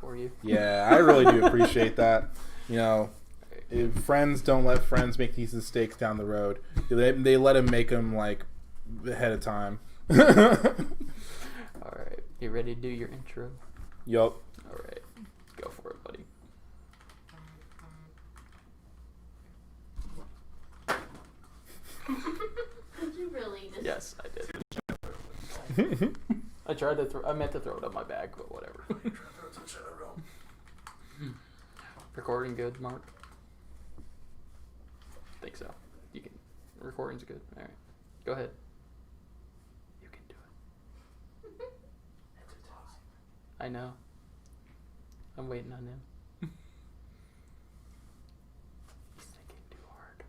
for you. Yeah, I really do appreciate that. You know, if friends don't let friends make these mistakes down the road. They let them make them like ahead of time. All right, you ready to do your intro? Yup. All right, go for it, buddy. Did you really just... Yes, I did. I tried to throw. I meant to throw it up my bag, but whatever. Recording good, Mark? Think so. You can. Recording's good. All right, go ahead. You can do it. I know. I'm waiting on him. He's thinking too hard.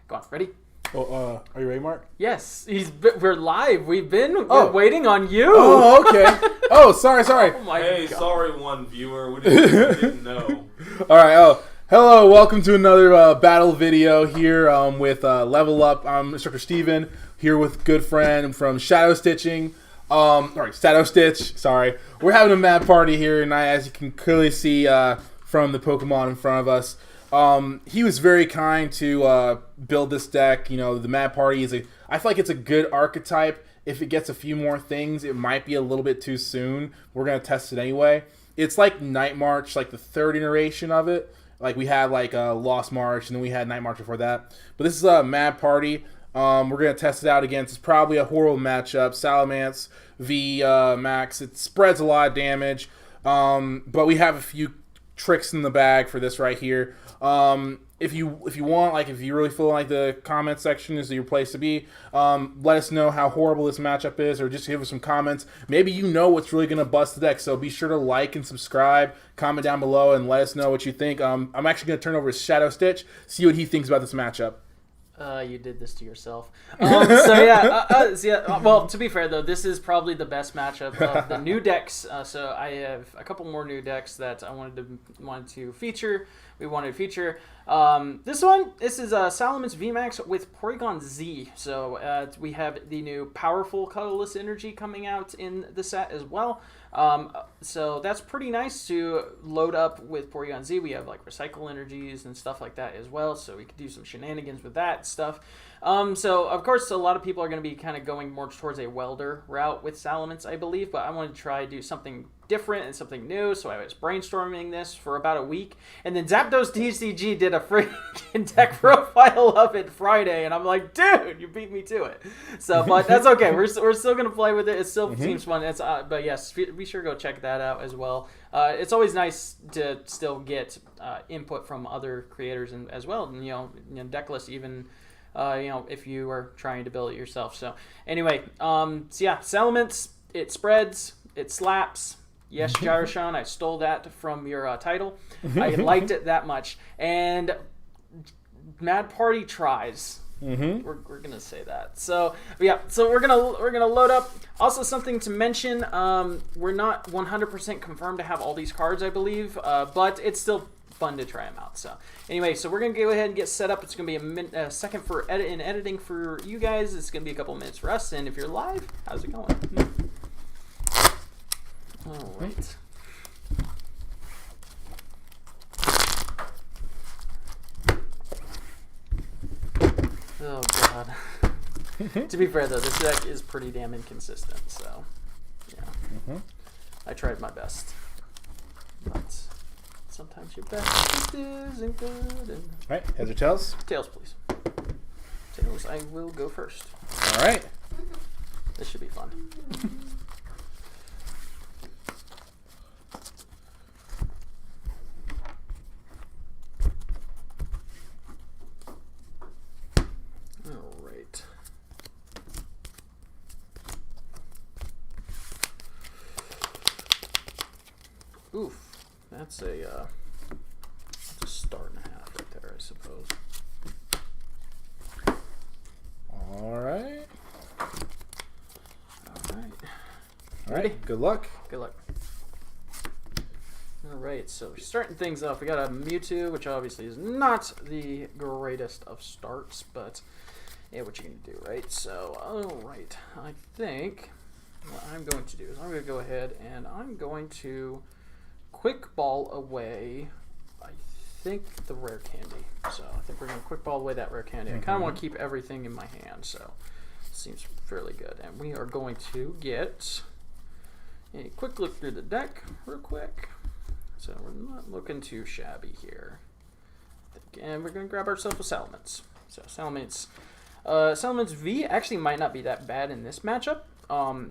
Go on, ready? Oh, are you ready, Mark? Yes, we're live. We're waiting on you. Oh, okay. Oh, sorry. Oh my Hey, God. sorry, one viewer. We didn't know. All right. Oh, hello. Welcome to another battle video here with Level Up. I'm Instructor Steven here with good friend from ShadowStitching. ShadowStitch. Sorry. We're having a mad party here tonight, as you can clearly see from the Pokemon in front of us. He was very kind to build this deck. You know, the Mad Party I feel like it's a good archetype. If it gets a few more things, it might be a little bit too soon. We're going to test it anyway. It's like Night March, like the third iteration of it. Like we had like Lost March, and then we had Night March before that. But this is a Mad Party. We're going to test it out against. It's probably a horrible matchup. Salamence v Max. It spreads a lot of damage. But we have a few tricks in the bag for this right here. If you want, like, if you really feel like the comment section is your place to be, let us know how horrible this matchup is, or just give us some comments. Maybe you know what's really gonna bust the deck, so be sure to like and subscribe, comment down below, and let us know what you think. I'm actually gonna turn over to ShadowStitch, see what he thinks about this matchup. You did this to yourself. Well, to be fair though, this is probably the best matchup of the new decks. So I have a couple more new decks that I wanted to feature. We wanted to feature this is Salamence VMAX with Porygon Z. So we have the new powerful colorless energy coming out in the set as well. So that's pretty nice to load up with Porygon Z. We have like recycle energies and stuff like that as well, so we could do some shenanigans with that stuff. So of course a lot of people are going to be kind of going more towards a welder route with Salamence, I believe, but I wanted to try to do something different and something new, so I was brainstorming this for about a week, and then ShadowStitchTCG did a freaking deck profile of it Friday, and I'm like, dude, you beat me to it. So, but that's okay. We're still gonna play with it. It still seems fun. It's but yes, be sure to go check that out as well. It's always nice to still get input from other creators and as well, and you know, deck lists even. If you are trying to build it yourself. So anyway, so yeah, Salamence, it spreads, it slaps. Yes, Gyroshan, I stole that from your title. I liked it that much. And Mad Party tries. We're gonna say that. So yeah, so we're gonna load up. Also, something to mention: we're not 100% confirmed to have all these cards, I believe, but it's still fun to try them out. So anyway, so we're gonna go ahead and get set up. It's gonna be a second for editing for you guys. It's gonna be a couple minutes for us. And if you're live, how's it going? All right. Oh God. To be fair though, this deck is pretty damn inconsistent. So yeah, I tried my best, but sometimes your best just isn't good. And... All right, heads or tails? Tails, please. Tails. I will go first. All right. This should be fun. Oof, that's a start and a half right there, I suppose. All right. All right. Good luck. Good luck. All right, so starting things off, we got a Mewtwo, which obviously is not the greatest of starts, but yeah, what you gonna do, right? So, all right, I think what I'm going to do is I'm going to go ahead and I'm going to quick ball away, I think, the rare candy. So I think we're going to quick ball away that rare candy. I kind of want to keep everything in my hand, so it seems fairly good. And we are going to get a quick look through the deck real quick. So we're not looking too shabby here. And we're going to grab ourselves a Salamence. So Salamence. Salamence V actually might not be that bad in this matchup.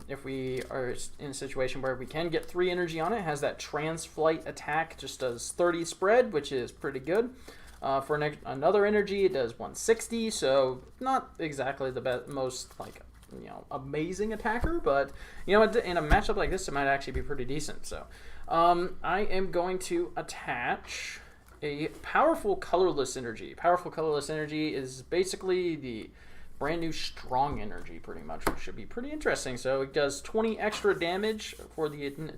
If we are in a situation where we can get 3 energy on it, has that Transflight attack, just does 30 spread, which is pretty good. For another energy, it does 160, so not exactly the most amazing attacker, but in a matchup like this, it might actually be pretty decent. So I am going to attach a powerful colorless energy. Powerful colorless energy is basically the brand new strong energy, pretty much, which should be pretty interesting. So it does 20 extra damage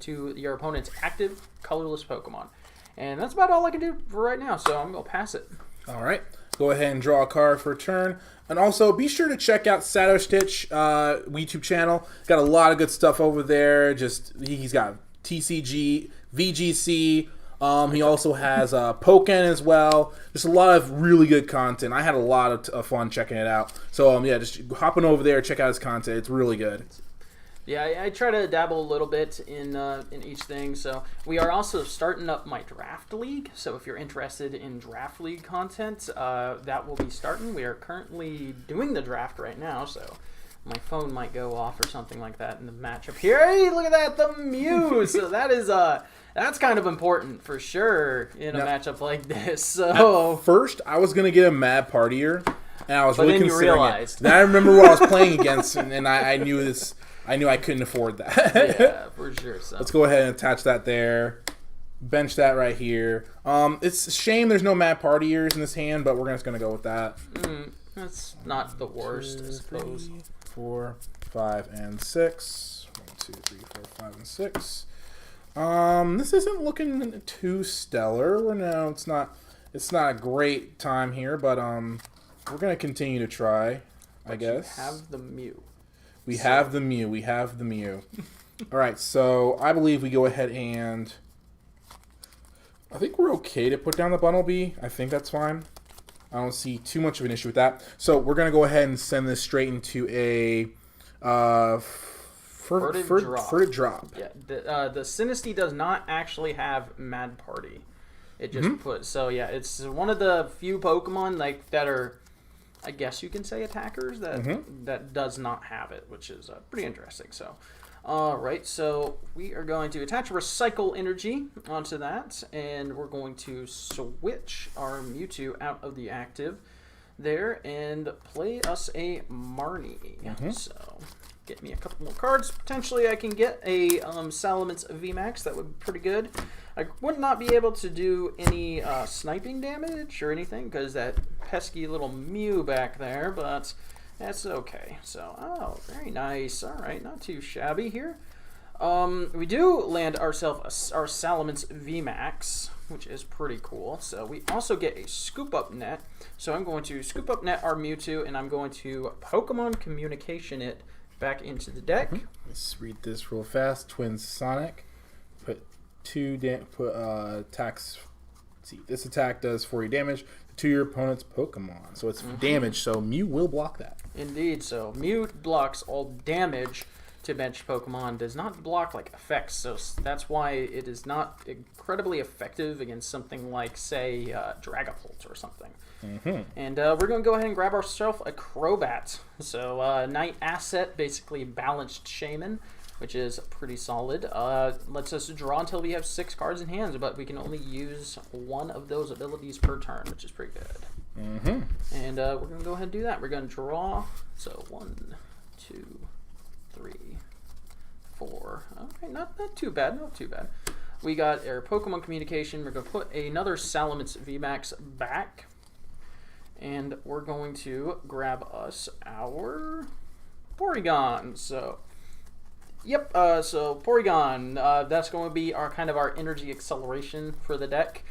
to your opponent's active colorless Pokemon. And that's about all I can do for right now, so I'm going to pass it. All right. Go ahead and draw a card for a turn. And also, be sure to check out ShadowStitch YouTube channel. Got a lot of good stuff over there. He's got TCG, VGC. He also has Pokemon as well. Just a lot of really good content. I had a lot of fun checking it out. So yeah, just hopping over there, check out his content. It's really good. Yeah, I try to dabble a little bit in each thing. So we are also starting up my draft league. So if you're interested in draft league content, that will be starting. We are currently doing the draft right now, so my phone might go off or something like that in the matchup here. Hey, look at that, the Mew! So that is that's kind of important for sure in a matchup like this. So at first, I was gonna get a Mad Partier, and I was really considering realized. it. Then I remember what I was playing against, and I knew this. I knew I couldn't afford that. Yeah, for sure. So let's go ahead and attach that there. Bench that right here. It's a shame there's no Mad Partiers in this hand, but we're just gonna go with that. That's not the worst, 2, I suppose. 3, 4, 5, and 6. 1, 2, 3, 4, 5, and 6. This isn't looking too stellar. It's not a great time here, but we're gonna continue to try. I guess. You have the Mew. We have the Mew. All right, so I believe we go ahead and I think we're okay to put down the Bunnelby. I think that's fine. I don't see too much of an issue with that. So we're gonna go ahead and send this straight into a furtive drop. Yeah, the Sinistea does not actually have Mad Party. It just puts. So yeah, it's one of the few Pokemon that are, I guess you can say, attackers that does not have it, which is pretty interesting. So, all right, so we are going to attach Recycle Energy onto that, and we're going to switch our Mewtwo out of the active there and play us a Marnie. So, get me a couple more cards. Potentially, I can get a Salamence VMAX. That would be pretty good. I would not be able to do any sniping damage or anything because that pesky little Mew back there, but that's okay. So, oh, very nice. All right, not too shabby here. We do land ourselves our Salamence VMAX, which is pretty cool. So we also get a Scoop Up Net. So I'm going to Scoop Up Net our Mewtwo, and I'm going to Pokemon Communication it back into the deck. Let's read this real fast. Twin Sonic. Put attacks. See, this attack does 40 damage to your opponent's Pokemon. So it's damage, so Mew will block that. Indeed, so Mew blocks all damage to bench Pokemon, does not block effects, so that's why it is not incredibly effective against something like, say, Dragapult or something. And we're going to go ahead and grab ourselves a Crobat. So Knight Asset, basically balanced Shaman, which is pretty solid. Lets us draw until we have 6 cards in hand, but we can only use one of those abilities per turn, which is pretty good. And we're going to go ahead and do that. We're going to draw. So 1, 2, 3, 4. Okay, not too bad, not too bad. We got our Pokemon Communication. We're going to put another Salamence VMAX back. And we're going to grab us our Porygon. So, yep, so Porygon, that's going to be our our energy acceleration for the deck,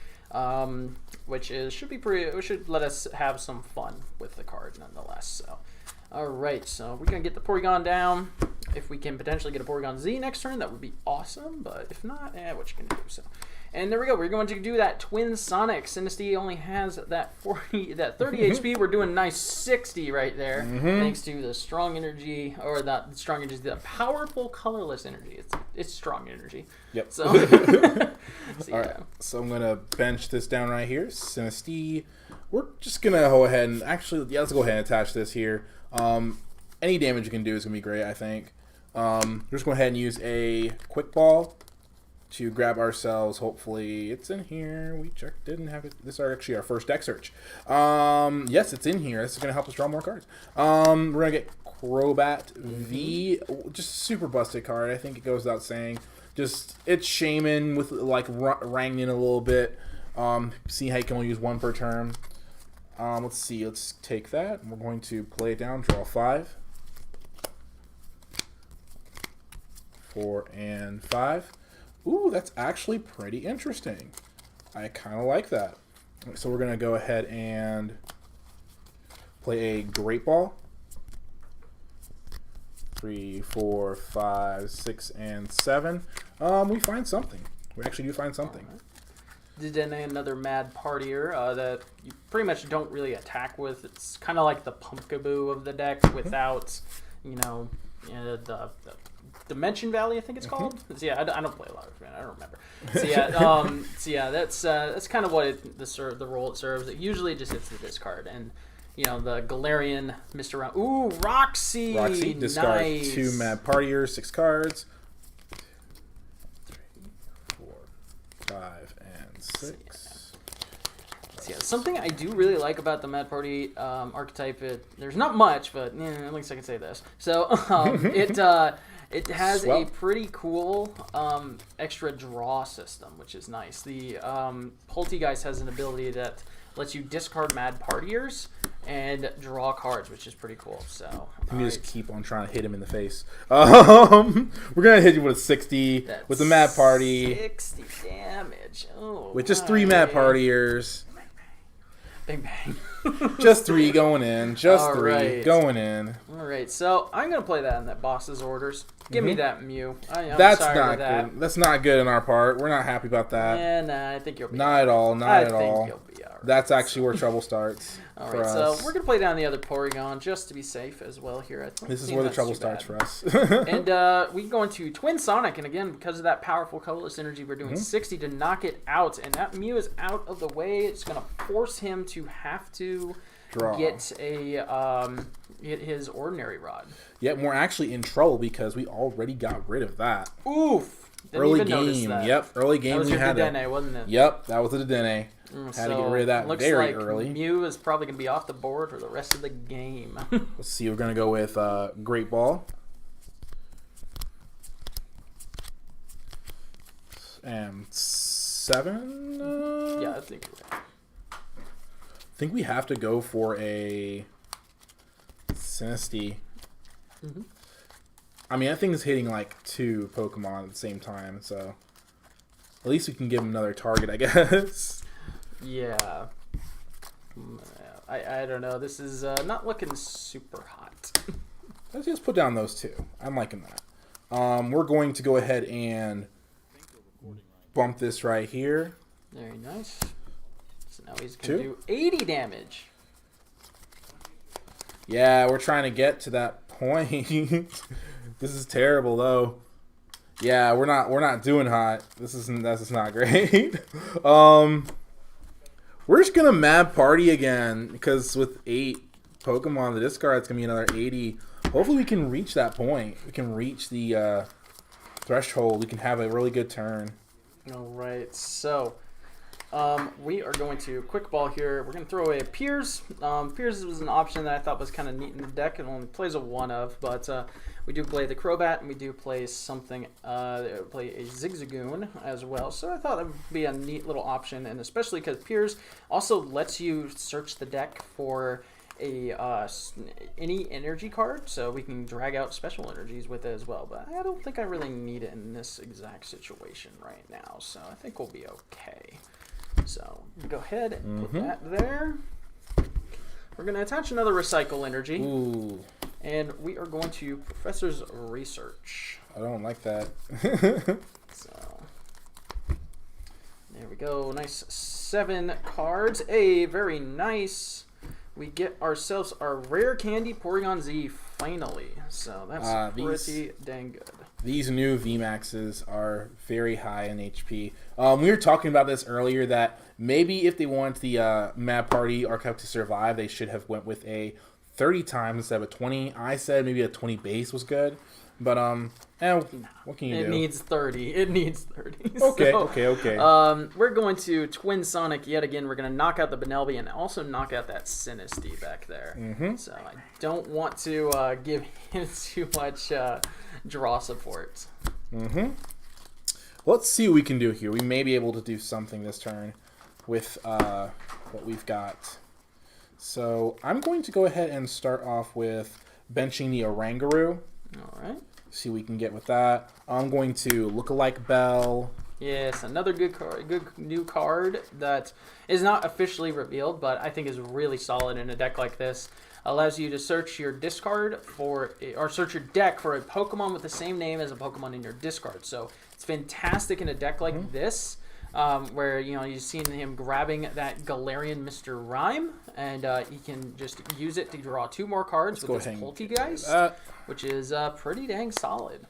which should be pretty. It should let us have some fun with the card nonetheless. So, All right, so we're going to get the Porygon down. If we can potentially get a Porygon Z next turn, that would be awesome. But if not, what you can do. So, and there we go. We're going to do that Twin Sonic. Sinistea only has that 30 HP. We're doing nice 60 right there, thanks to the strong energy, or the strong energy, the powerful colorless energy. It's strong energy. Yep. So, All right. So I'm gonna bench this down right here. Sinistea. We're just gonna go ahead and actually, let's go ahead and attach this here. Any damage you can do is gonna be great, I think. We're just going to go ahead and use a quick ball to grab ourselves. Hopefully it's in here. We checked, didn't have it. This is actually our first deck search. Yes, it's in here. This is going to help us draw more cards. We're going to get Crobat V. Just super busted card. I think it goes without saying. Just, it's Shaman with like Rangin a little bit. See how you can only use one per turn. Let's see. Let's take that. We're going to play it down. Draw 5. 4 and 5. Ooh, that's actually pretty interesting. I kind of like that. So we're going to go ahead and play a Great Ball. 3, 4, 5, 6, and 7. We find something. We actually do find something. Then another Mad Partier that you pretty much don't really attack with. It's kind of like the Pumpkaboo of the deck without, the Dimension Valley, I think it's called. So yeah, I don't play a lot of it, man. I don't remember. So yeah, that's kind of what the role it serves. It usually just hits the discard, and the Galarian Mr. Round. Ooh, Roxy. Roxy, discard nice. 2 Mad Partiers, 6 cards. 3, 4, 5, and 6. So yeah, something I do really like about the Mad Party archetype. There's not much, but at least I can say this. So it has a pretty cool extra draw system, which is nice. The Poltegeist has an ability that lets you discard Mad Partiers and draw cards, which is pretty cool. So you just keep on trying to hit him in the face. We're gonna hit you with a 60 with the Mad Party. 60 damage. Oh, with just 3 Mad Partiers. Bang bang. Just 3 going in. Just All 3 right. going in. All right, so I'm gonna play that in that boss's orders. Give me that Mew. I'm That's sorry not about that. good. That's not good on our part. We're not happy about that. Yeah, nah, I think you'll be. Not at all. Not I at think all. you'll be all right. That's actually where trouble starts. All for right, us. so we're gonna play down the other Porygon just to be safe as well here. This is where the trouble starts for us. And we go into Twin Sonic, and again, because of that powerful colorless energy, we're doing 60 to knock it out. And that Mew is out of the way. It's gonna force him to have to get his ordinary rod. Yep, we're actually in trouble because we already got rid of that. Oof! Didn't Early even notice game. that. Yep, early game. That was we your had Dedenne, wasn't it? Yep, that was the Dedenne. Had to get rid of that looks very like early. Mew is probably going to be off the board for the rest of the game. Let's see. We're gonna go with Great Ball and 7. Yeah, I think you're right. I think we have to go for a Sinistea. I mean, that thing is hitting like 2 Pokemon at the same time, so at least we can give him another target, I guess. Yeah. I don't know. This is not looking super hot. Let's just put down those 2. I'm liking that. We're going to go ahead and bump this right here. Very nice. So now he's going to do 80 damage. Yeah, we're trying to get to that point. This is terrible, though. Yeah, we're not doing hot. This is not great. We're just gonna Mad Party again because with 8 Pokemon, the discard it's gonna be another 80. Hopefully, we can reach that point. We can reach the threshold. We can have a really good turn. All right, so we are going to quick ball here. We're going to throw away a Piers. Piers was an option that I thought was kind of neat in the deck. It only plays a 1 of, but we do play the Crobat, and we do play something, play a Zigzagoon as well. So I thought that would be a neat little option, and especially because Piers also lets you search the deck for any energy card, so we can drag out special energies with it as well. But I don't think I really need it in this exact situation right now, so I think we'll be okay. So go ahead and put that there. We're going to attach another Recycle Energy. Ooh. And we are going to Professor's Research. I don't like that. So, there we go. Nice 7 cards. Very nice. We get ourselves our rare candy Porygon Z finally. So that's pretty dang good. These new VMAXs are very high in HP. We were talking about this earlier that maybe if they want the Mad Party archetype to survive, they should have went with a 30 times instead of a 20. I said maybe a 20 base was good. But, what can you do? It needs 30. It needs 30. Okay, So, okay. We're going to Twin Sonic yet again. We're going to knock out the Benelby and also knock out that Sinistea back there. So I don't want to give him too much draw support. Let's see what we can do here. We may be able to do something this turn with what we've got. So I'm going to go ahead and start off with benching the Oranguru. All right. See what we can get with that. I'm going to Lookalike Bell. Yes, another good card, good new card that is not officially revealed, but I think is really solid in a deck like this. Allows you to search your discard or search your deck for a Pokemon with the same name as a Pokemon in your discard. So it's fantastic in a deck like this, where you've seen him grabbing that Galarian Mr. Rhyme, and he can just use it to draw 2 more cards with his Poltegeist, which is pretty dang solid.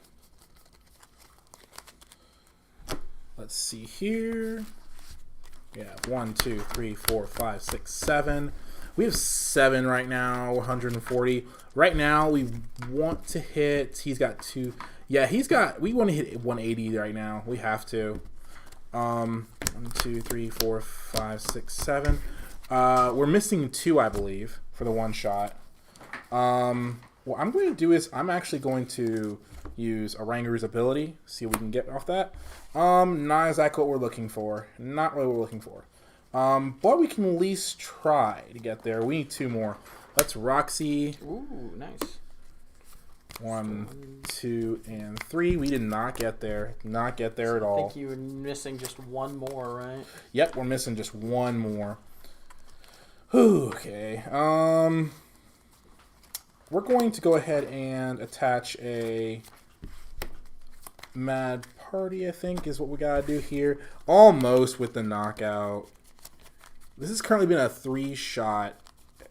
Let's see here. Yeah, 1, 2, 3, 4, 5, 6, 7. We have 7 right now, 140. Right now, we want to hit. He's got 2. Yeah, we want to hit 180 right now. We have to. 1, 2, 3, 4, 5, 6, 7. We're missing 2, I believe, for the one shot. What I'm going to do is I'm actually going to use Oranguru's ability. See what we can get off that. Not exactly what we're looking for. Not really what we're looking for. But we can at least try to get there. We need 2 more. Let's Roxy. Ooh, nice. 1, 2, and 3. We did not get there. Not get there at all. I think you were missing just 1 more, right? Yep, we're missing just 1 more. Okay. We're going to go ahead and attach a Mad Party, I think, is what we gotta do here. Almost with the knockout. This has currently been a 3-shot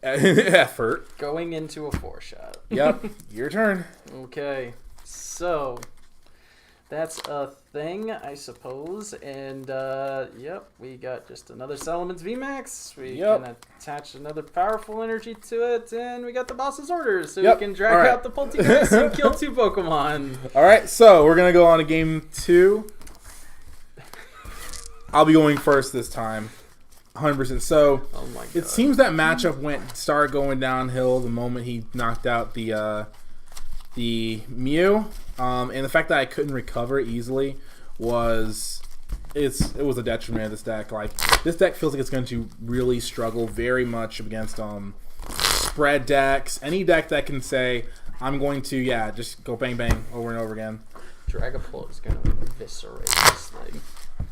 effort. Going into a 4-shot. Yep, your turn. Okay, so that's a thing, I suppose. And, yep, we got just another Salamence VMAX. We can attach another powerful energy to it, and we got the boss's orders, so we can drag out the Poltegeist and kill 2 Pokemon. All right, so we're going to go on to game 2. I'll be going first this time. 100%. So it seems that matchup started going downhill the moment he knocked out the Mew, and the fact that I couldn't recover easily was a detriment of this deck. Like, this deck feels like it's going to really struggle very much against spread decks. Any deck that can say I'm going to just go bang bang over and over again. Dragapult is going to eviscerate this thing.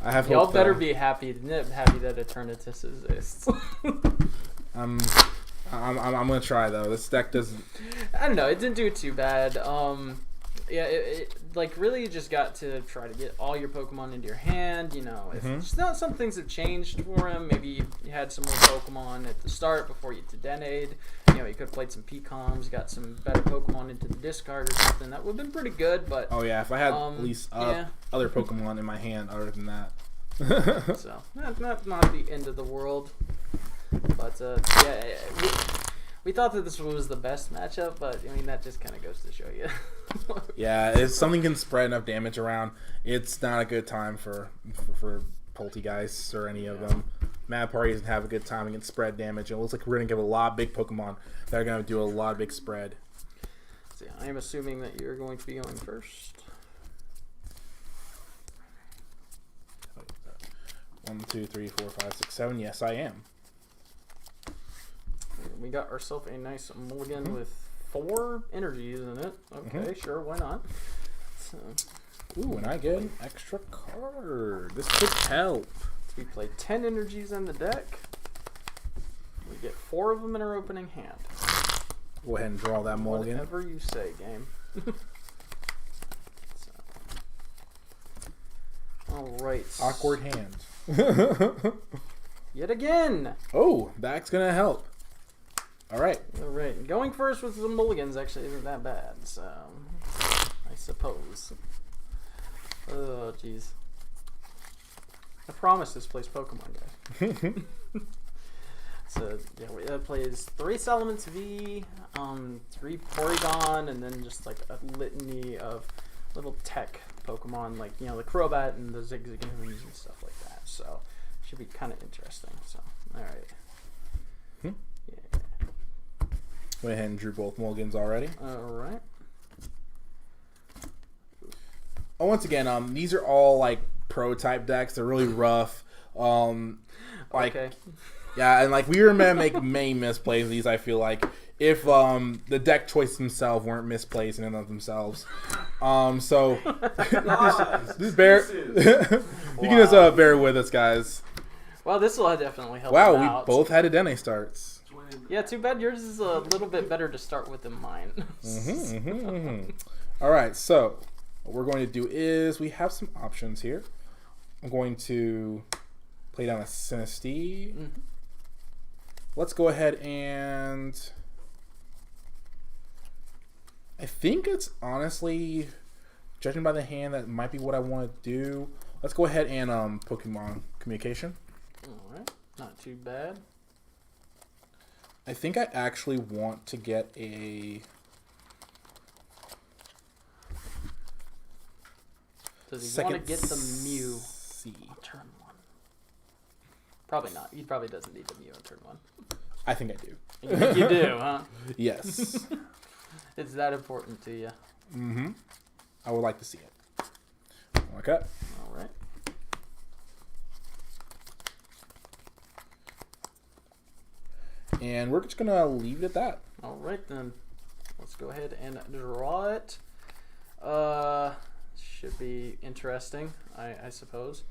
I have y'all better be happy that Eternatus exists. I'm gonna try though. This deck doesn't. I don't know. It didn't do too bad. It like really just got to try to get all your Pokemon into your hand. If some things have changed for him. Maybe you had some more Pokemon at the start before you Denade. You could have played some PCOMs, got some better Pokemon into the discard or something. That would have been pretty good. But if I had at least other Pokemon in my hand other than that. So not the end of the world. But we thought that this was the best matchup, but I mean that just kind of goes to show you. Yeah, if something can spread enough damage around, it's not a good time for Poltegeist or any of them. Mad Party doesn't have a good time against spread damage. It looks like we're gonna give a lot of big Pokemon that are gonna do a lot of big spread. So I am assuming that you're going to be going first. 1, 2, 3, 4, 5, 6, 7. Yes, I am. We got ourselves a nice mulligan with 4 energies in it. Okay, sure, why not? So, ooh, and I get an extra card. This could help. We play 10 energies in the deck. We get 4 of them in our opening hand. Go ahead and draw that mulligan. Whatever you say, game. All right. Awkward hand. Yet again. Oh, that's gonna help. All right. All right. Going first with the mulligans actually isn't that bad, so I suppose. Oh, jeez. I promise this plays Pokemon, guys. So yeah, that plays 3 Salamence V, 3 Porygon, and then just like a litany of little tech Pokemon, like the Crobat and the Zigzagoons and stuff like that. So should be kind of interesting. So all right. Yeah. Went ahead and drew both mulligans already. All right. Oh, once again, these are all like prototype decks. They're really rough. Okay. Yeah, and like we were gonna make many misplays of these. I feel like if the deck choices themselves weren't misplaced in and of themselves. So just bear. You can just bear with us, guys. Well, this will definitely help. Wow, them we out. both had Adene starts. Yeah, too bad yours is a little bit better to start with than mine. All right, so what we're going to do is we have some options here. I'm going to play down a Sinistea. Let's go ahead and I think it's honestly, judging by the hand, that might be what I want to do. Let's go ahead and Pokemon Communication. All right, not too bad. I think I actually want to get a. Does he want to get the Mew on turn 1? Probably not. He probably doesn't need the Mew on turn 1. I think I do. You think you do, huh? Yes. It's that important to you. I would like to see it. Okay. All right. And we're just going to leave it at that. All right, then. Let's go ahead and draw it. Should be interesting, I suppose.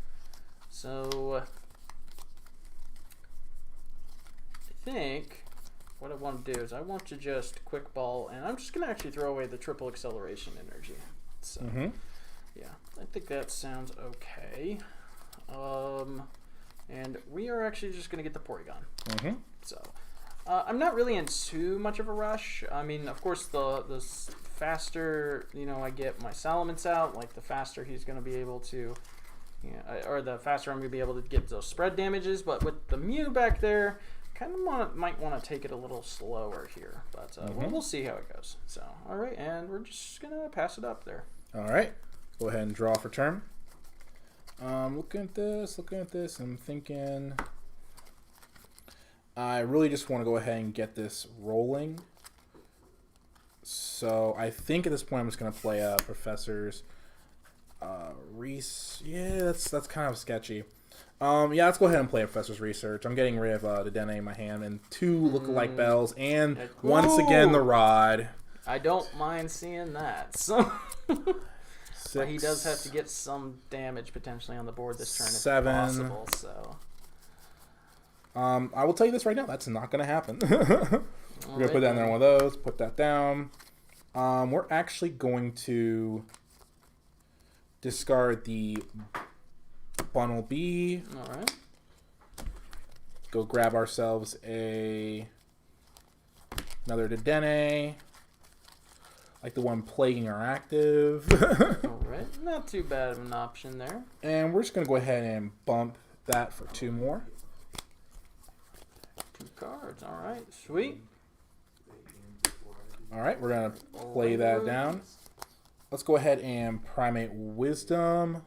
So, I think what I want to do is I want to just quick ball, and I'm just going to actually throw away the triple acceleration energy. So, yeah, I think that sounds okay. And we are actually just going to get the Porygon. So, I'm not really in too much of a rush. I mean, of course, the faster I get my Salamence out, like the faster he's going to be able to, or the faster I'm going to be able to get those spread damages. But with the Mew back there, kind of might want to take it a little slower here. But we'll see how it goes. So, all right, and we're just going to pass it up there. All right. Go ahead and draw for turn. Looking at this, I'm thinking I really just want to go ahead and get this rolling. So I think at this point I'm just going to play Professor's Yeah, that's kind of sketchy. Yeah, let's go ahead and play Professor's Research. I'm getting rid of the Dene in my hand and 2 lookalike bells and once again the rod. I don't mind seeing that. So 6, he does have to get some damage potentially on the board this turn 7. if possible. So I will tell you this right now, that's not going to happen. We're going to put that in there, one of those, put that down. We're actually going to discard the Bunnel B. All right. Go grab ourselves another Dedenne, like the one plaguing our active. All right, not too bad of an option there. And we're just going to go ahead and bump that for 2 more. 2 cards. All right, sweet. All right, we're going to play that down. Let's go ahead and Primate Wisdom.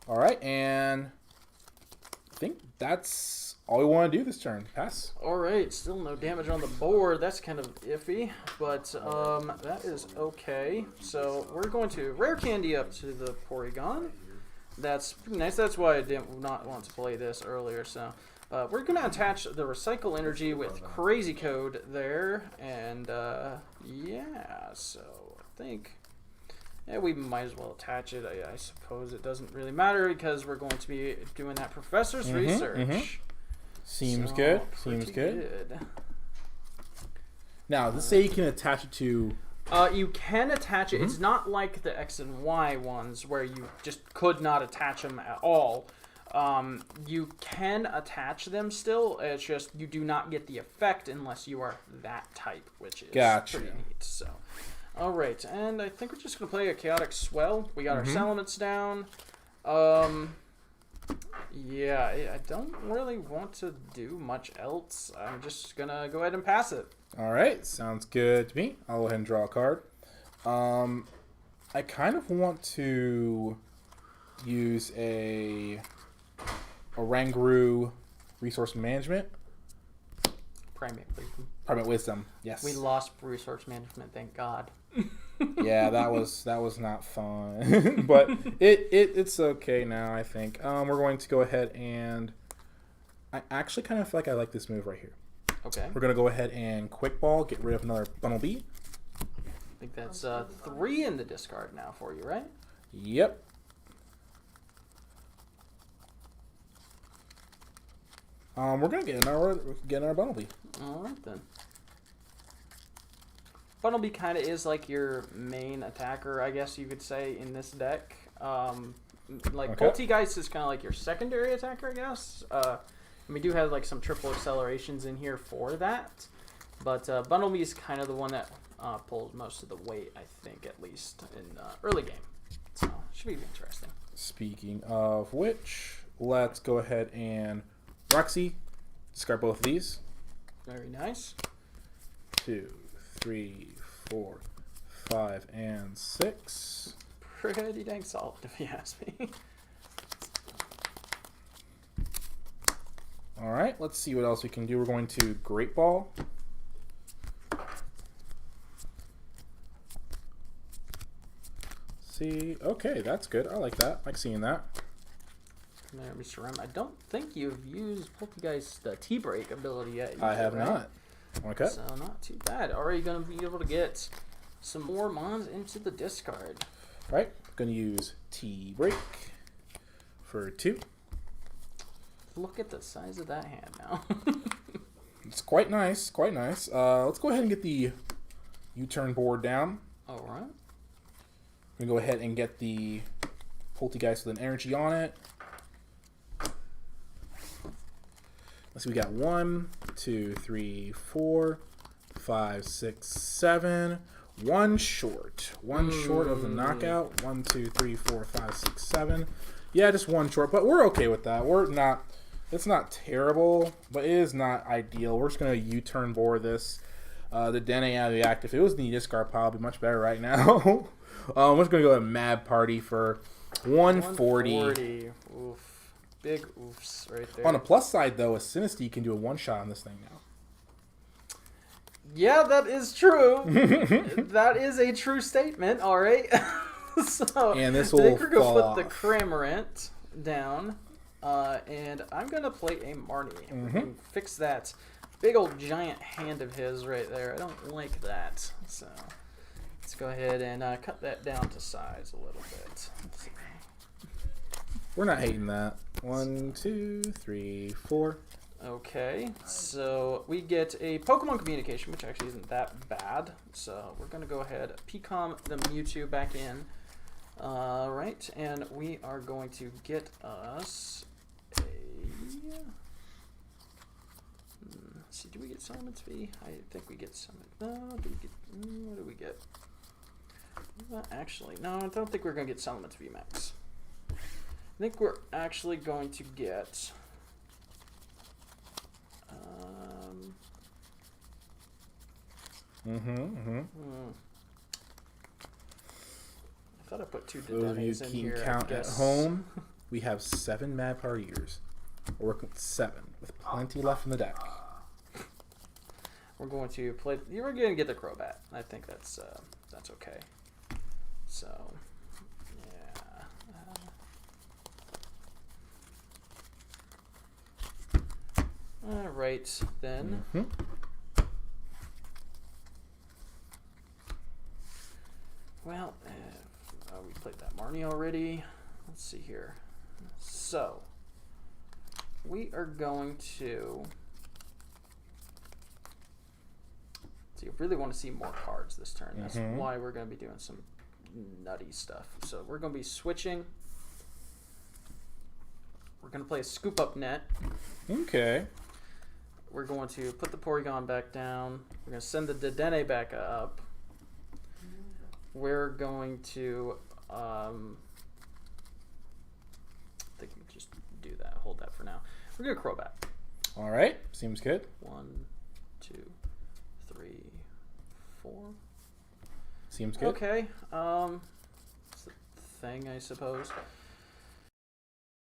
All right, and I think that's all we want to do this turn. Pass. All right, still no damage on the board. That's kind of iffy, but that is okay. So we're going to Rare Candy up to the Porygon. That's pretty nice. That's why I did not want to play this earlier. So we're going to attach the Recycle Energy with Crazy Code there. And yeah, so I think we might as well attach it. I suppose it doesn't really matter because we're going to be doing that Professor's Research. Seems So, good. Seems pretty good. Now, let's say you can attach it to... You can attach it. It's not like the X and Y ones where you just could not attach them at all. You can attach them still. It's just you do not get the effect unless you are that type, which is pretty neat. So, all right, and I think we're just gonna play a Chaotic Swell. We got our Salamence down. Yeah, I don't really want to do much else. I'm just gonna go ahead and pass it. All right, sounds good to me. I'll go ahead and draw a card. I kind of want to use a Oranguru Resource Management. Primate Wisdom. Yes. We lost Resource Management, thank God. Yeah, that was not fun, but it's okay now. I think we're going to go ahead and I actually kind of feel like I like this move right here. Okay. We're gonna go ahead and quick ball, get rid of another Bumblebee. I think that's 3 in the discard now for you, right? Yep. We're gonna get another Bumblebee. All right then. Bumblebee kind of is like your main attacker, I guess you could say, in this deck. Poltergeist is kind of like your secondary attacker, I guess. And we do have like some triple accelerations in here for that, but Bumblebee is kind of the one that pulls most of the weight, I think, at least in early game. So should be interesting. Speaking of which, let's go ahead and Roxy, discard both of these. Very nice. 2, 3, 4, 5, and 6. Pretty dang solid, if you ask me. All right, let's see what else we can do. We're going to Great Ball. See, okay, that's good. I like that. I like seeing that. There, Mr. Rem. I don't think you've used Poltergeist T-Break ability yet. I have not. Okay. So not too bad. Already going to be able to get some more mons into the discard. All right, going to use T-Break for 2. Look at the size of that hand now. It's quite nice, quite nice. Let's go ahead and get the U-turn board down. All right. I'm going to go ahead and get the Poltergeist with an energy on it. Let's see, we got 1, 2, 3, 4, 5, 6, 7. One short. One short of the knockout. 1, 2, 3, 4, 5, 6, 7. Yeah, just one short, but we're okay with that. We're not... It's not terrible, but it is not ideal. We're just going to U-turn board this. The Dene out of the act. If it was in the discard pile, it would be much better right now. We're just going to go to Mad Party for 140. 140. Oof. Big oofs right there. On the plus side, though, a Sinisty can do a one-shot on this thing now. Yeah, that is true. That is a true statement, all right. So, and this I will think we're going to fall put the off. Cramorant down. And I'm going to play a Marnie. We can fix that big old giant hand of his right there. I don't like that. So let's go ahead and cut that down to size a little bit. We're not hating that. 1, 2, 3, 4. Okay, so we get a Pokemon Communication, which actually isn't that bad. So we're going to go ahead, PCOM the Mewtwo back in. Right, and we are going to get us a... Let's see, do we get Salamence V? I think we get some. No, do we get... what do we get? Actually, no, I don't think we're going to get Salamence V Max. I think we're actually going to get... I thought I put 2 Those of you Dedenes in keeping here. count at home, we have 7 Mad Partiers. We're working with 7, with plenty left in the deck. We're going to play. You're going to get the Crobat. I think that's okay. So, yeah. All right then. Well, we played that Marnie already. Let's see here. So, we are going to... So you really want to see more cards this turn. That's why we're going to be doing some nutty stuff. So we're going to be switching. We're going to play a scoop up net. Okay. We're going to put the Porygon back down. We're going to send the Dedenne back up. We're going to... I think we just do that. Hold that for now. We're going to Crobat. All right. Seems good. 1, 2, 3, 4. Seems good. Okay. It's a thing, I suppose.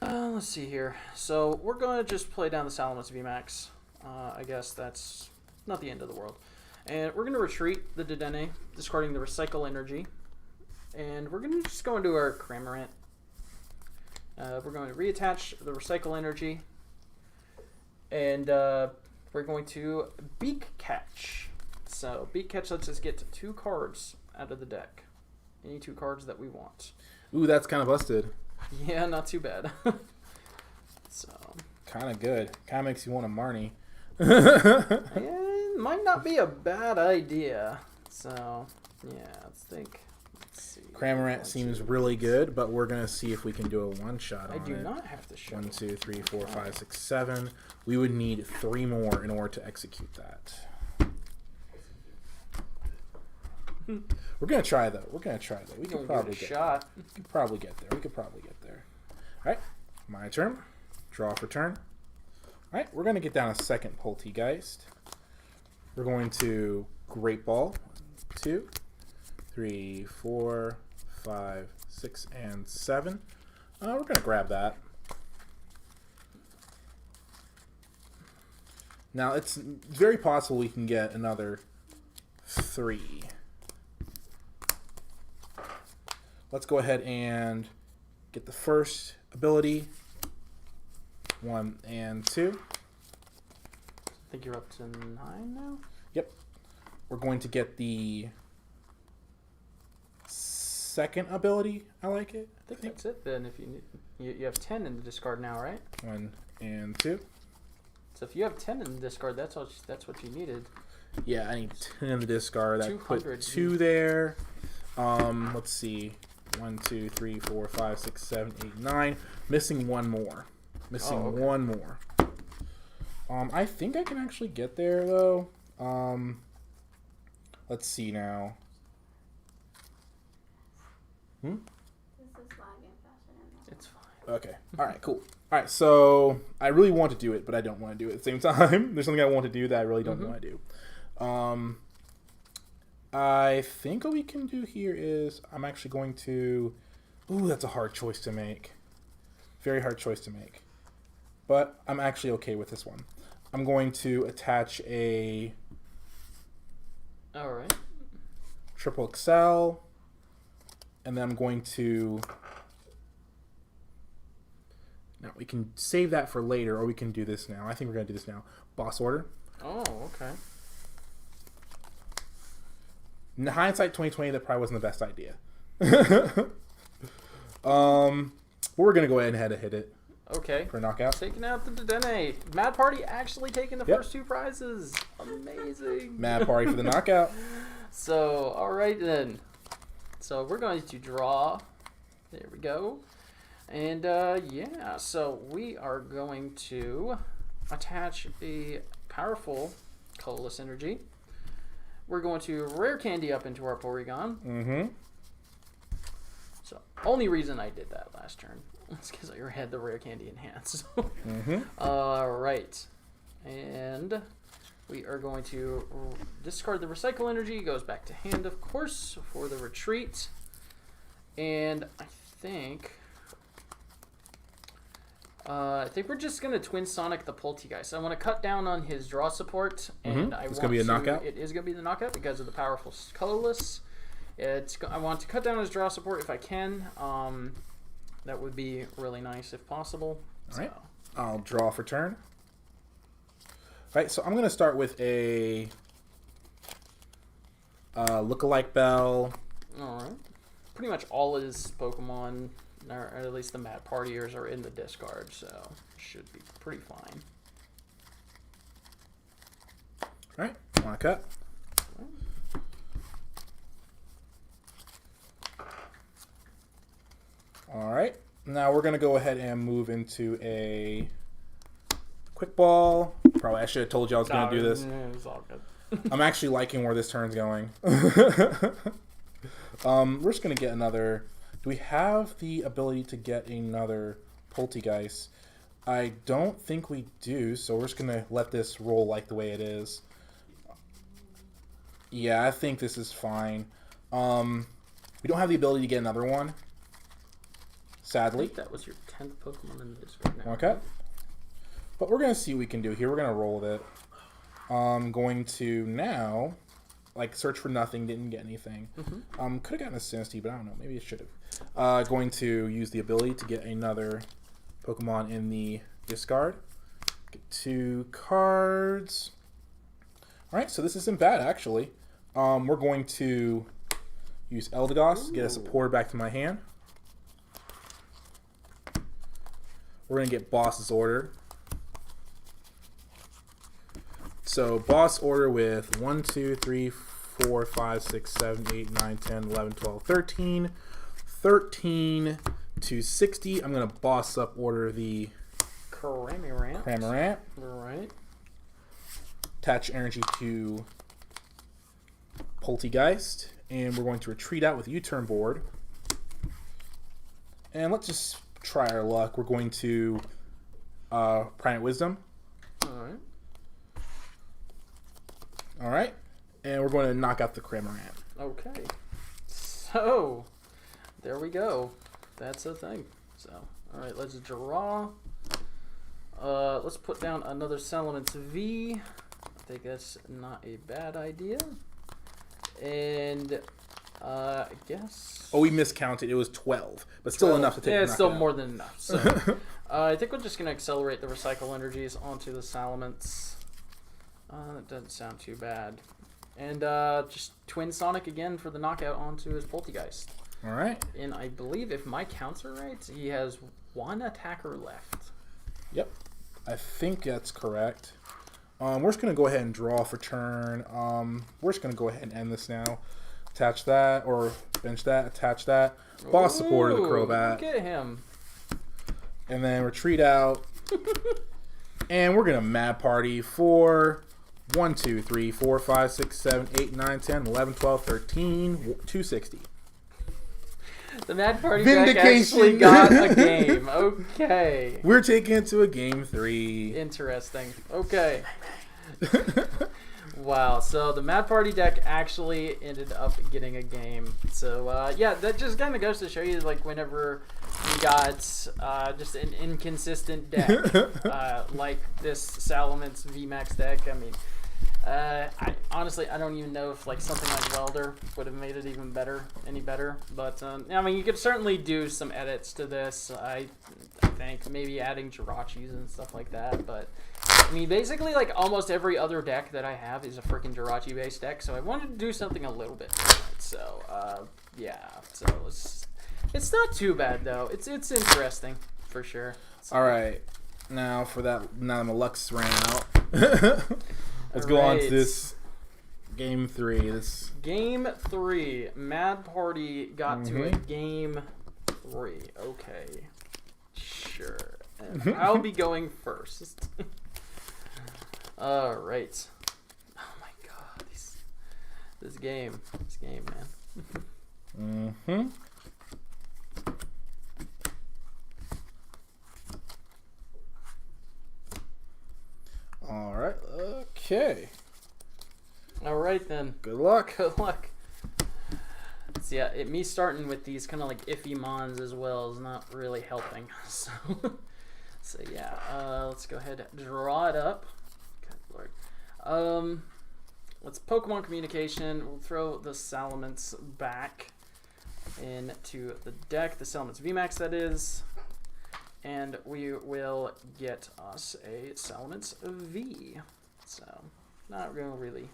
Let's see here. So we're going to just play down the Salamence VMAX. I guess that's not the end of the world. And we're going to retreat the Dedenne, discarding the Recycle Energy. And we're going to just go into our Cramorant. We're going to reattach the Recycle Energy. And we're going to Beak Catch. So Beak Catch lets us get 2 cards out of the deck. Any 2 cards that we want. Ooh, that's kind of busted. Yeah, not too bad. So kind of good. Kind of makes you want a Marnie. it might not be a bad idea. So yeah, let's think. Let's see. Cramorant seems really good, but we're gonna see if we can do a one-shot on it. I do not have to show. 1, 2, 3, 4, 5, 6, 7. We would need 3 more in order to execute that. We're gonna try though. We could probably get there. We could probably get there. All right, my turn. Draw for turn. All right, we're gonna get down a second Poltegeist. We're going to Great Ball. 2, 3, 4, 5, 6, and 7. We're gonna grab that. Now it's very possible we can get another 3. Let's go ahead and get the first ability. 1 and 2. I think you're up to 9 now. Yep. We're going to get the second ability. I like it. I think that's it then. If you need, you have 10 in the discard now, right? 1 and 2. So if you have 10 in the discard, that's what you needed. Yeah, I need 10 in the discard. I put 200. 2 there. Let's see. 1, 2, 3, 4, 5, 6, 7, 8, 9. Missing 1 more. One more. I think I can actually get there though. Let's see now. This is lagging faster than that. It's fine. Okay. All right. Cool. All right. So I really want to do it, but I don't want to do it at the same time. There's something I want to do that I really don't want to do. I think what we can do here is I'm actually going to... Ooh, that's a hard choice to make. Very hard choice to make. But I'm actually okay with this one. I'm going to attach a... All right. Triple XL. And then I'm going to... Now, we can save that for later, or we can do this now. I think we're going to do this now. Boss Order. Oh, okay. In hindsight 2020, that probably wasn't the best idea. We're going to go ahead and hit it. Okay. For a knockout. Taking out the Dedenne. Mad Party actually taking the first 2 prizes. Amazing. Mad Party for the knockout. So, all right then. So we're going to draw. There we go. And yeah, so we are going to attach a powerful colorless energy. We're going to rare candy up into our Porygon. Mm-hmm. So only reason I did that last turn is because I already had the rare candy in hand. So. All right, and we are going to discard the recycle energy. Goes back to hand, of course, for the retreat. And I think we're just gonna Twin Sonic the Poltegeist. I want to cut down on his draw support, and It's gonna be a knockout. It is gonna be the knockout because of the powerful colorless. I want to cut down his draw support if I can. That would be really nice if possible. All right. I'll draw for turn. All right, so I'm gonna start with a Lookalike Bell. All right. Pretty much all his Pokemon or at least the Mad Partiers are in the discard, so should be pretty fine. All right, want to cut? All right, now we're gonna go ahead and move into a quick ball. Probably I should have told you I was gonna do this. It was all good. I'm actually liking where this turn's going. We're just gonna get another. Do we have the ability to get another Poltegeist? I don't think we do, so we're just gonna let this roll like the way it is. Yeah, I think this is fine. We don't have the ability to get another one, sadly. I think that was your 10th Pokemon in the discard now. Okay. But we're going to see what we can do here. We're going to roll with it. I'm going to now, like, search for nothing. Didn't get anything. Mm-hmm. Could have gotten a Sinistea, but I don't know. Maybe it should have. Going to use the ability to get another Pokemon in the discard. Get 2 cards. All right, so this isn't bad, actually. We're going to use Eldegoss to get a supporter back to my hand. We're going to get Boss's Order. So, Boss Order with 1, 2, 3, 4, 5, 6, 7, 8, 9, 10, 11, 12, 13. 13 to 60. I'm going to Boss Up Order the Cramorant. Right. Attach energy to Poltegeist, and we're going to retreat out with U-turn board. And let's just try our luck. We're going to Planet Wisdom. Alright. Alright. And we're going to knock out the Cramorant. Okay. So, there we go. That's a thing. So, alright, let's draw. Let's put down another Salamence V. I think that's not a bad idea. And I guess. Oh, we miscounted. It was 12, but still 12. enough to take. Yeah, it's still out. more than enough. So I think we're just gonna accelerate the recycle energies onto the Salamence. That doesn't sound too bad. And just Twin Sonic again for the knockout onto his Poltegeist. All right. And I believe if my counts are right, he has 1 attacker left. Yep. I think that's correct. We're just going to go ahead and draw for turn. We're just going to go ahead and end this now. Attach that, or bench that, attach that. Boss supporter the Crobat. Look at him. And then retreat out. And we're going to Mad Party for 1, 2, 3, 4, 5, 6, 7, 8, 9, 10, 11, 12, 13, 260. The Mad Party deck actually got a game. Okay. We're taking it to a game 3. Interesting. Okay. Wow. So the Mad Party deck actually ended up getting a game. So yeah, that just kind of goes to show you, like, whenever you got just an inconsistent deck like this Salamence VMAX deck. I mean, I honestly, I don't even know if, like, something like Welder would have made it even better, any better. But I mean, you could certainly do some edits to this. I think maybe adding Jirachis and stuff like that. But I mean, basically, like, almost every other deck that I have is a freaking Jirachi based deck. So I wanted to do something a little bit different. So yeah, so it's not too bad though. It's interesting for sure. So, all right, now for that, now my luck's ran out. Let's go on to this game 3. This game 3. Mad Party got to a game 3. Okay, sure. And I'll be going first. All right. Oh my God, this game, man. Mm-hmm. All right. Okay. All right then. Good luck. Good luck. So yeah, me starting with these kind of like iffy mons as well is not really helping. So, so yeah, let's go ahead and draw it up. Good Lord. Let's Pokemon Communication. We'll throw the Salamence back into the deck. The Salamence VMAX, that is. And we will get us a Salamence V. So, not going to really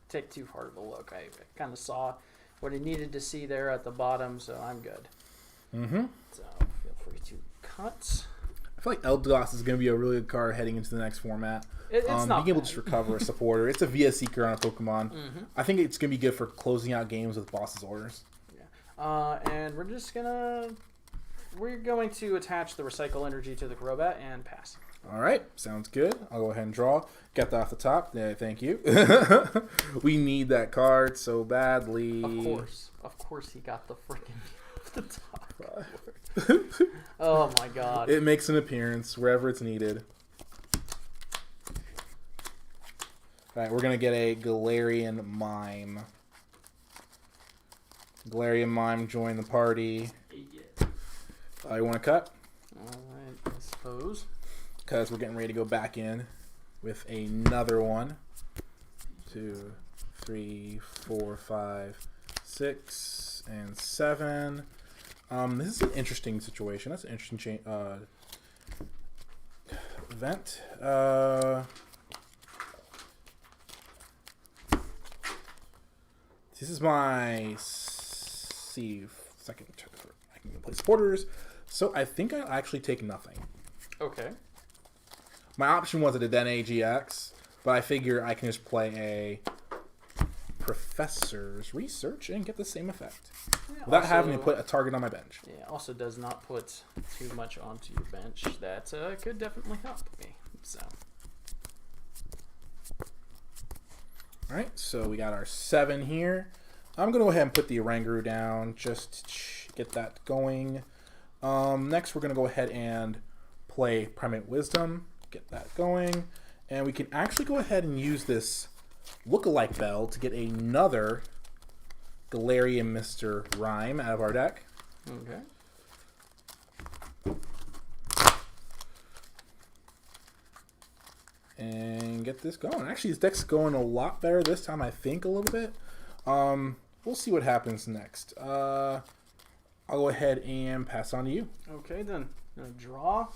take too hard of a look. I kind of saw what I needed to see there at the bottom, so I'm good. Mm-hmm. So feel free to cut. I feel like Eldegoss is going to be a really good card heading into the next format. It's not being able bad. to just recover a supporter. It's a VS Seeker on a Pokemon. Mm-hmm. I think it's going to be good for closing out games with boss's orders. Yeah. And we're going to attach the Recycle Energy to the Crobat and pass. All right, sounds good. I'll go ahead and draw. Get that off the top. Yeah, thank you. We need that card so badly. Of course, he got the freaking off the top. Oh my god! It makes an appearance wherever it's needed. All right, we're gonna get a Galarian Mime. Galarian Mime join the party. You want to cut? All right, I suppose. Because we're getting ready to go back in with another one. 2, 3, 4, 5, 6, and 7. This is an interesting situation. That's an interesting event. This is my second turn. I can play supporters. So I think I'll actually take nothing. Okay. My option was a Dedenne GX, but I figure I can just play a Professor's Research and get the same effect. Yeah, without having to put a target on my bench. Yeah, also does not put too much onto your bench. That could definitely help me. So. Alright, so we got our 7 here. I'm going to go ahead and put the Oranguru down just to get that going. Next, we're going to go ahead and play Primate Wisdom. Get that going. And we can actually go ahead and use this Lookalike Bell to get another Galarian Mr. Rhyme out of our deck. Okay. And get this going. Actually, this deck's going a lot better this time, I think, a little bit. We'll see what happens next. I'll go ahead and pass on to you. Okay, then. I'm going to draw.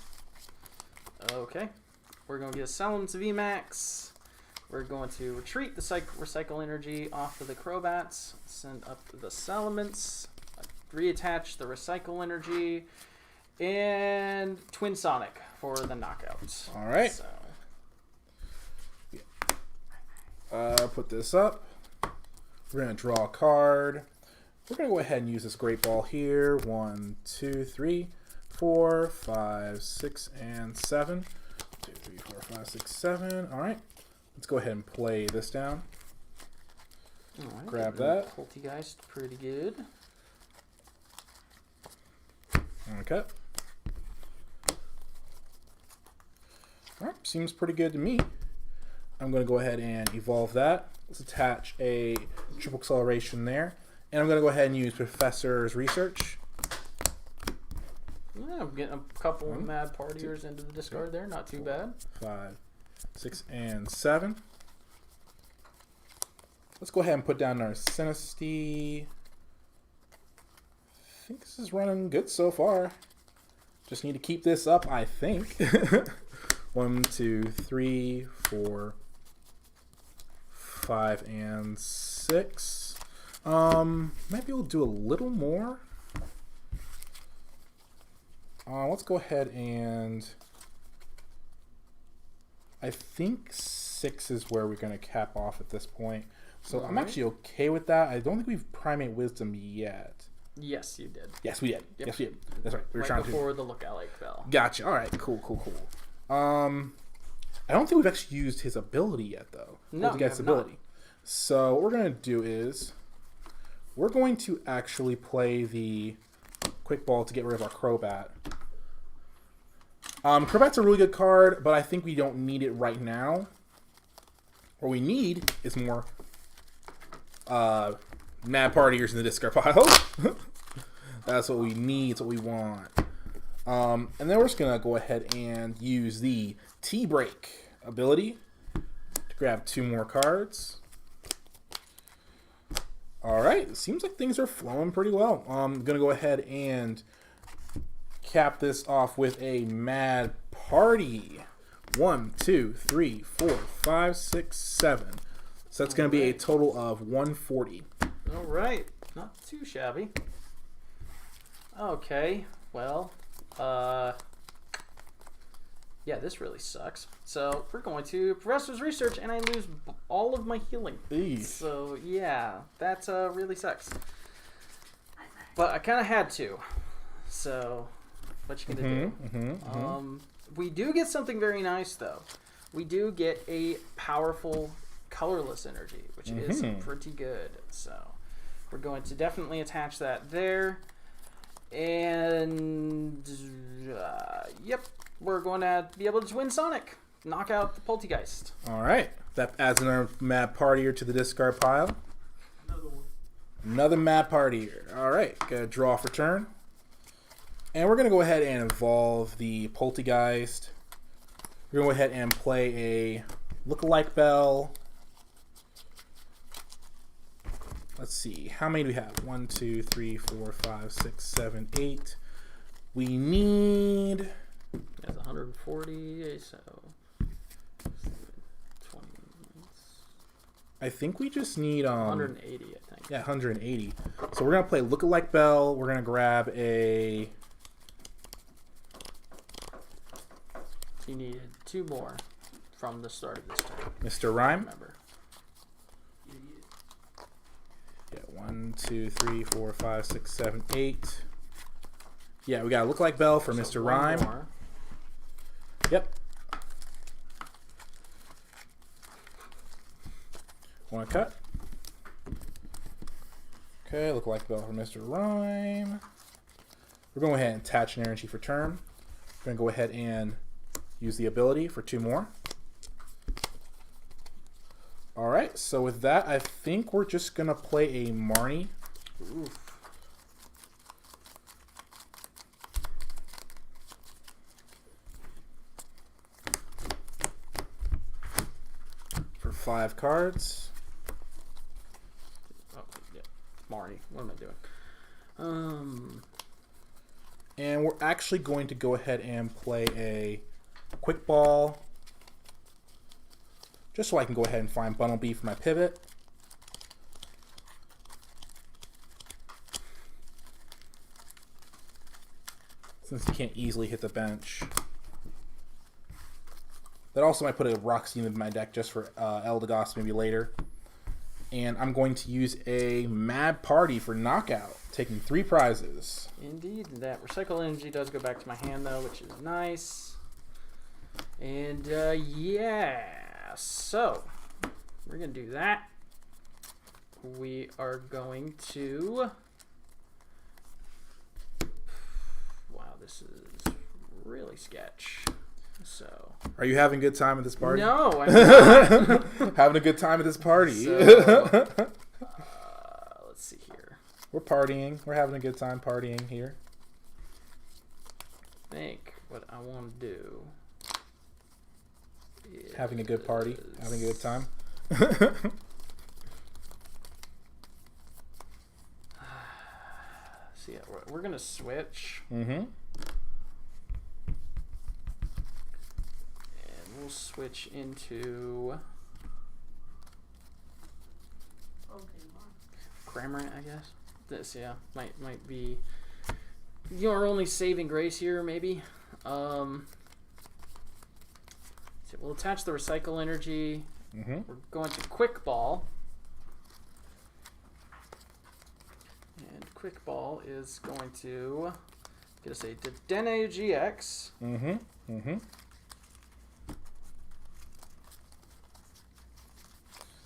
Okay. We're going to get a Salamence VMAX. We're going to retreat the Recycle Energy off of the Crobats. Send up the Salamence. Reattach the Recycle Energy. And Twin Sonic for the knockout. All right. So. Put this up. We're going to draw a card. We're going to go ahead and use this Great Ball here. 1, 2, 3, 4, 5, 6, and 7. 2, 3, 4, 5, 6, 7. All right. Let's go ahead and play this down. All right, grab that. Poltergeist, pretty good. Okay. All right. Seems pretty good to me. I'm going to go ahead and evolve that. Let's attach a triple acceleration there. And I'm going to go ahead and use Professor's Research. Yeah, I'm getting a couple Mad Partiers into the discard there. Not too bad. 5, 6, and 7. Let's go ahead and put down our Sinistea. I think this is running good so far. Just need to keep this up, I think. 1, 2, 3, 4, 5, and 6. Might be able to do a little more. Let's go ahead and I think 6 is where we're going to cap off at this point. So I'm actually okay with that. I don't think we've Primate Wisdom yet. Yes, you did. Yes, we did. Yep. Yes, we did. That's right. We were Right trying before the Lookalike Bell. Gotcha. All right. Cool. I don't think we've actually used his ability yet, though. No, we have not. So what we're going to do is we're going to actually play the Quick Ball to get rid of our Crobat. Crobat's a really good card, but I think we don't need it right now. What we need is more Mad Partiers in the discard pile. That's what we need. It's what we want. And then we're just going to go ahead and use the T-Break ability to grab 2 more cards. Alright, it seems like things are flowing pretty well. I'm going to go ahead and cap this off with a Mad Party. 1, 2, 3, 4, 5, 6, 7. So that's going to be a total of 140. All right, not too shabby. Okay, well, yeah, this really sucks. So we're going to Professor's Research, and I lose all of my healing. Eesh. So yeah, that really sucks. But I kind of had to. So what you gonna do? We do get something very nice though. We do get a powerful colorless energy, which is pretty good. So we're going to definitely attach that there. And yep, we're going to be able to win Sonic. Knock out the Poltergeist. All right. That adds another mad partier to the discard pile. Another mad partier. All right. Got a draw for turn. And we're going to go ahead and evolve the Poltergeist. We're going to go ahead and play a Lookalike Bell. Let's see. How many do we have? 1, 2, 3, 4, 5, 6, 7, 8. We need... That's 140, so 20 minutes. I think we just need 180, I think. Yeah, 180. So we're gonna play Lookalike Bell. We're gonna grab a. You needed 2 more from the start of this turn. Mr. Rhyme. Remember. Yeah, 1, 2, 3, 4, 5, 6, 7, 8. Yeah, we got a Lookalike Bell for Mr. Rhyme. More. Yep. Want to cut? Okay, Lookalike Bell for Mr. Rhyme. We're going to go ahead and attach an energy for turn. We're going to go ahead and use the ability for 2 more. Alright, so with that, I think we're just going to play a Marnie. Oof. For 5 cards. Oh, yeah. Marnie. What am I doing? And we're actually going to go ahead and play a Quick Ball. Just so I can go ahead and find Bundle B for my pivot. Since you can't easily hit the bench. That also might put a Roxy in my deck just for Eldegoss maybe later. And I'm going to use a Mad Party for Knockout, taking 3 prizes. Indeed, that Recycle Energy does go back to my hand though, which is nice. And yeah, so we're gonna do that. We are going to... Wow, this is really sketch. So... Are you having a good time at this party? No, I'm not. Having a good time at this party. So, let's see here. We're partying. We're having a good time partying here. I think what I want to do is... Having a good party. Having a good time. So yeah, we're going to switch. Mm-hmm. We'll switch into Cramorant, I guess. This, yeah, might be your only saving grace here, maybe. So we'll attach the Recycle Energy. Mm-hmm. We're going to Quick Ball. And Quick Ball is going to get us a Dedenne GX. Mm-hmm. Mm-hmm.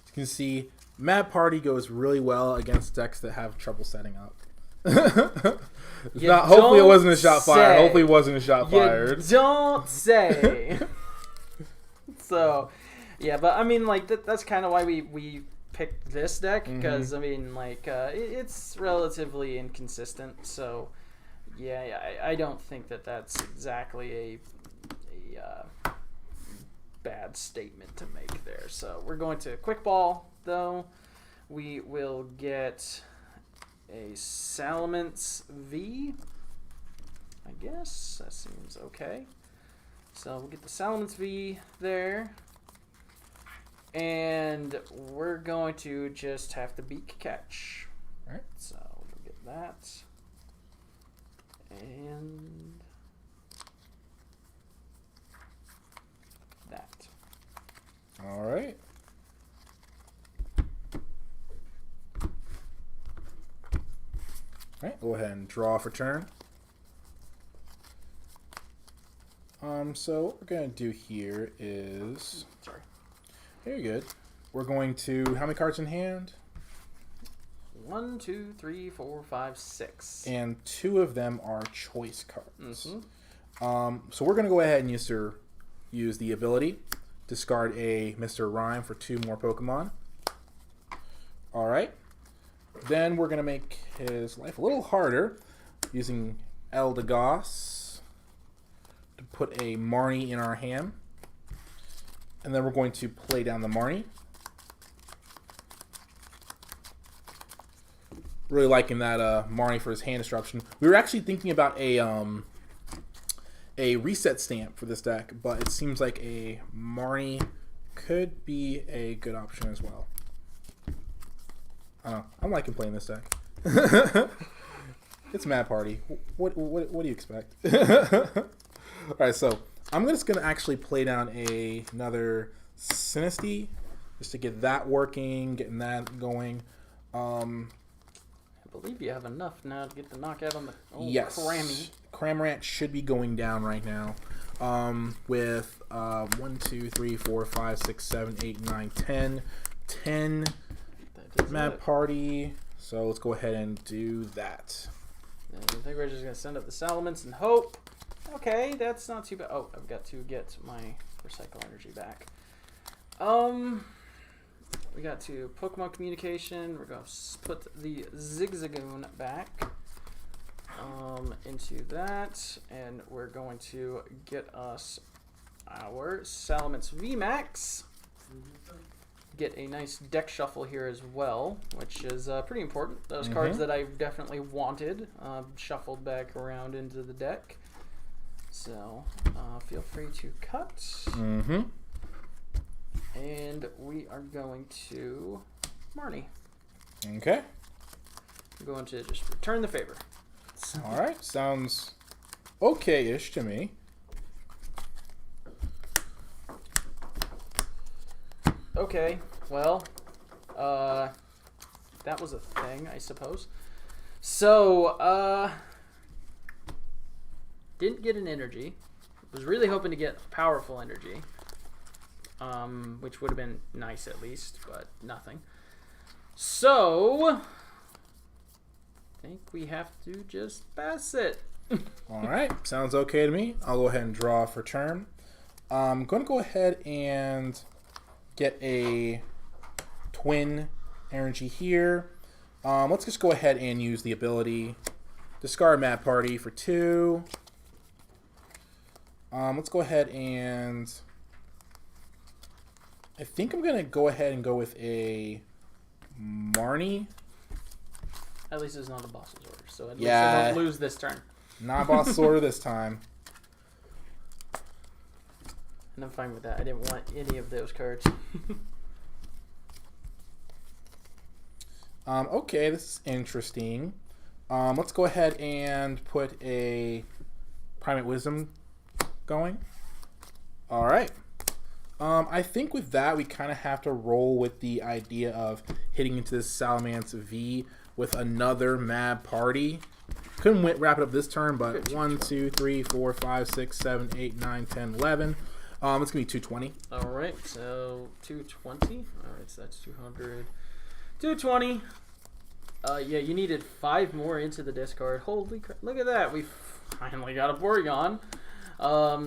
You can see Mad Party goes really well against decks that have trouble setting up. Hopefully it wasn't a shot fired. Hopefully it wasn't a shot fired. Don't say. So, yeah, but I mean, like that's kind of why we picked this deck, because I mean, like it's relatively inconsistent. So, yeah, I don't think that's exactly a bad statement to make there. So we're going to Quick Ball, though. We will get a Salamence V. I guess that seems okay. So we'll get the Salamence V there. And we're going to just have to beak catch. All right. So we'll get that. And that. All right. All right, go ahead and draw for turn. So what we're going to do here is... Sorry. Very good. We're going to... How many cards in hand? 1, 2, 3, 4, 5, 6. And 2 of them are choice cards. Mm-hmm. So we're going to go ahead and use the ability. Discard a Mr. Rhyme for 2 more Pokemon. All right. Then we're going to make his life a little harder using Eldegoss to put a Marnie in our hand. And then we're going to play down the Marnie. Really liking that Marnie for his hand disruption. We were actually thinking about a reset stamp for this deck, but it seems like a Marnie could be a good option as well. I don't know. I'm liking playing this deck. It's Mad Party. What do you expect? All right, so I'm just gonna actually play down another Sinistea just to get that working, getting that going. I believe you have enough now to get the knockout on the Yes. Crammy. Cramorant should be going down right now. With 1, 2, 3, 4, 5, 6, 7, 8, 9, 10. 10 Mad Party. So let's go ahead and do that. I think we're just going to send up the Salamence and hope. Okay, that's not too bad. Oh, I've got to get my Recycle Energy back. We got to Pokemon Communication. We're going to put the Zigzagoon back into that. And we're going to get us our Salamence VMAX. Get a nice deck shuffle here as well, which is pretty important. Those cards that I definitely wanted shuffled back around into the deck. So feel free to cut. Mm-hmm. And we are going to Marnie. Okay. I'm going to just return the favor. All right. Sounds okay-ish to me. Okay, well, that was a thing, I suppose. So, didn't get an energy. Was really hoping to get powerful energy, which would have been nice at least, but nothing. So, I think we have to just pass it. All right. Sounds okay to me. I'll go ahead and draw for turn. I'm going to go ahead and get a twin energy here. Let's just go ahead and use the ability. Discard Mad Party for 2. Let's go ahead and... I think I'm going to go ahead and go with a Marnie. At least it's not a boss's order, so at least Yeah. I don't lose this turn. Not boss order this time. And I'm fine with that. I didn't want any of those cards. Okay, this is interesting. Let's go ahead and put a Primate Wisdom going. All right. I think with that, we kind of have to roll with the idea of hitting into this Salamence V with another Mad Party. Couldn't wrap it up this turn, but 1, 2, 3, 4, 5, 6, 7, 8, 9, 10, 11. It's going to be 220. All right, so 220. All right, so that's 200. 220. Yeah, you needed 5 more into the discard. Holy crap. Look at that. We finally got a Porygon.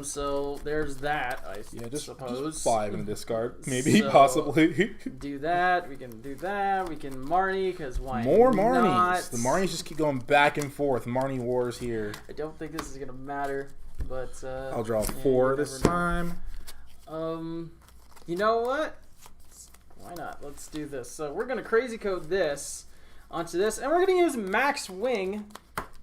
So there's that, I suppose. Just 5 in discard. Maybe, So, possibly. do that. We can do that. We can Marnie, because why More not? Marnies. The Marnies just keep going back and forth. Marnie Wars here. I don't think this is going to matter, but... I'll draw 4 this time. You know what? Why not? Let's do this. So we're going to crazy code this onto this, and we're going to use Max Wing,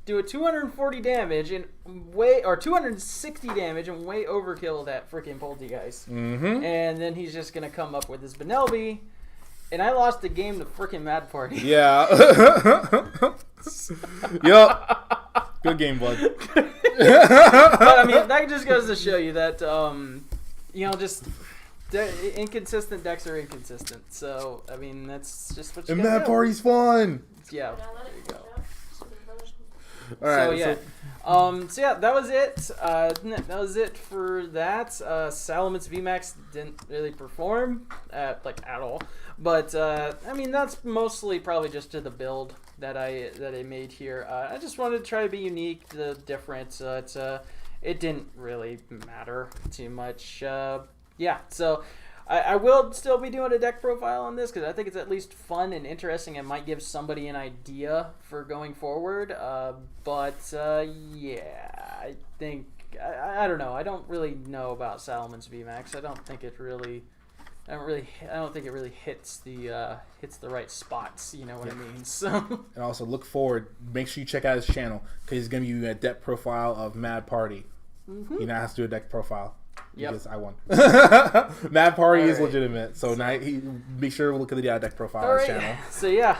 do a 240 damage and 260 damage and way overkill that freaking Poltegeist. And then he's just going to come up with his Benelby, and I lost the game to freaking Mad Party. Yeah. Yup. Good game, bud. But I mean, that just goes to show you that just inconsistent decks are inconsistent. So I mean, that's just what you. And gotta Mad do. Party's fun. Yeah. Did I let There it you cook go. out? All right. So yeah. So yeah, that was it. That was it for that. Salamence VMAX didn't really perform at all, but I mean that's mostly probably just to the build that I made here. I just wanted to try to be unique, different. It didn't really matter too much. Yeah, so. I will still be doing a deck profile on this because I think it's at least fun and interesting and might give somebody an idea for going forward. But yeah, I think I don't know. I don't really know about Salamence VMAX. I don't think it really hits the right spots. You know what I mean? So And also look forward. Make sure you check out his channel because he's gonna give you a deck profile of Mad Party. He now has to do a deck profile. Yep. Because I won. Mad Party is All right. legitimate. So now make sure to look at the deck profile on his channel. So yeah,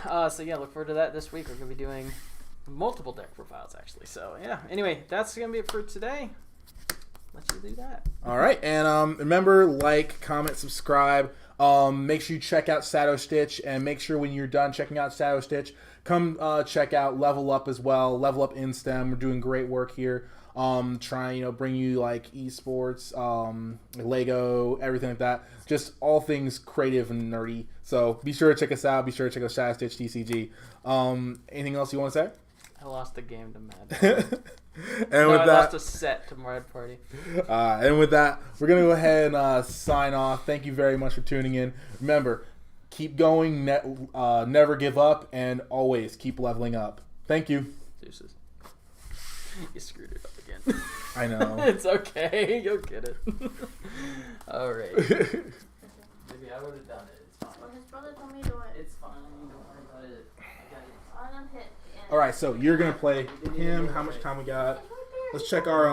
look forward to that this week. We're gonna be doing multiple deck profiles actually. So yeah. Anyway, that's gonna be it for today. Let you do that. All right, and remember, like, comment, subscribe. Make sure you check out ShadowStitch, and make sure when you're done checking out ShadowStitch, come check out Level Up as well. Level Up in STEM. We're doing great work here. Trying bring you like esports, Lego, everything like that. Just all things creative and nerdy. So be sure to check us out. Be sure to check out ShadowStitchTCG. Anything else you want to say? I lost a game to Mad Party. And with I that, lost a set to Mad Party. and with that, we're gonna go ahead and sign off. Thank you very much for tuning in. Remember, keep going, never give up, and always keep leveling up. Thank you. Deuces. You screwed it up again. I know. It's okay. You'll get it. All right. Maybe I would have done it. It's fine. Well, his brother told me to do it. It's fine. Don't worry about it. I got it. Let him hit. All right, so you're gonna play him. How much time we got? Let's check our